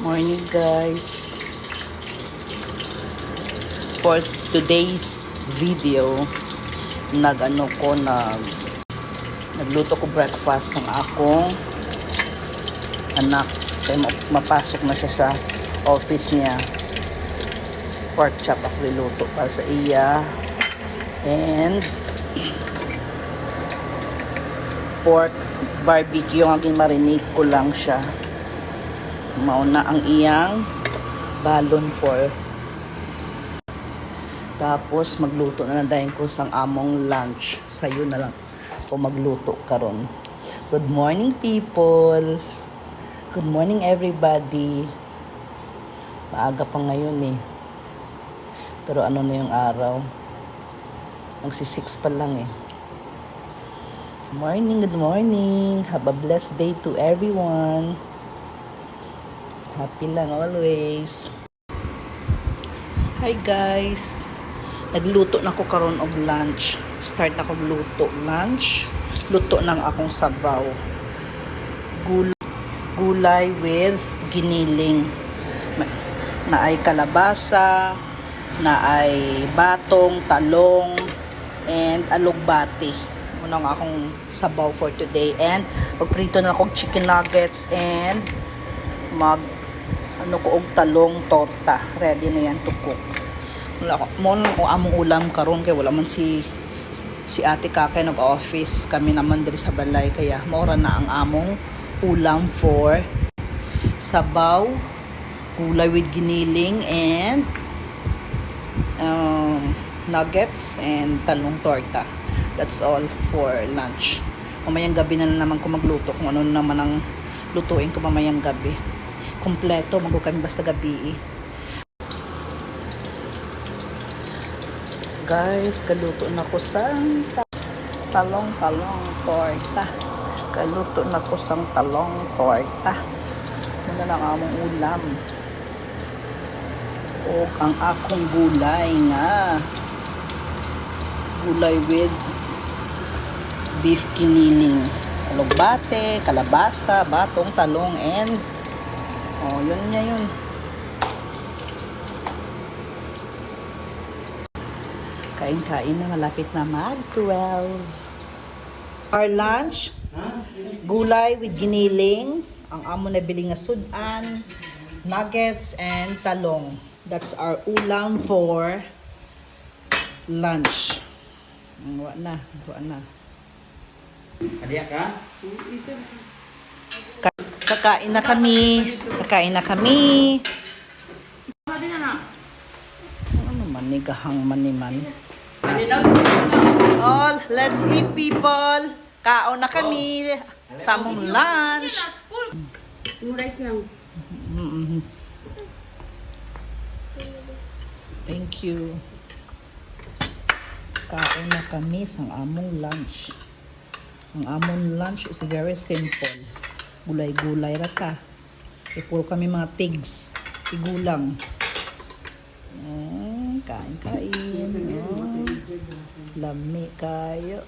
Morning guys. For today's video, nagluto ko breakfast ng akong anak. Kaya mapasok na siya sa office niya. Pork chop ako niluto para sa iya. And pork barbecue, yung aking marinate ko lang siya. Mauna ang iyang balon for. Tapos magluto na dahil ko sang among lunch. Sayo na lang ako magluto karon. Good morning people. Good morning everybody. Maaga pa ngayon eh. Pero ano na yung araw? Magsi-6 pa lang eh. Good morning. Have a blessed day to everyone. Happy lang always. Hi guys. Nagluto na ko karon og lunch. Start na ko luto lunch. Luto ng akong sabaw. Gulay with giniling. Na ay kalabasa, na ay batong, talong, and alugbati. Muna ang akong sabaw for today. And magprito na akong chicken nuggets and og talong torta. Ready na yan to cook. Muna ko among ulam karon kay wala man si ate Kakay nag-office. Kami naman diri sa balay kaya mora na ang among ulam for sabaw, gulay with giniling and nuggets and talong torta. That's all for lunch. Mamayang gabi na naman ko magluto kung ano naman ang lutuin ko mamayang gabi. Kompleto, kami basta gabi eh. Guys, kaluto na ko sa talong torta. Kaluto na ko sa talong torta. Muna lang among ulam. O ang akong gulay nga. Gulay with beef kiniling. Alugbate, kalabasa, batong, talong, and yun niya yun. Kain-kain na, malapit na mag-12. Our lunch, gulay with giniling, ang amo na biling nga sudan, nuggets, and talong. That's our ulam for lunch. Wa na. Adiya ka? Kakain na kami. Ano manigahang maniman. All, let's eat people. Kaon na kami. Samong lunch. Yung rice lang. Thank you. Kaon na kami sa among lunch. Ang among lunch is very simple. Gulay-gulay rata. Ipuro kami mga pigs. Tigulang. Kain-kain. Lami kayo.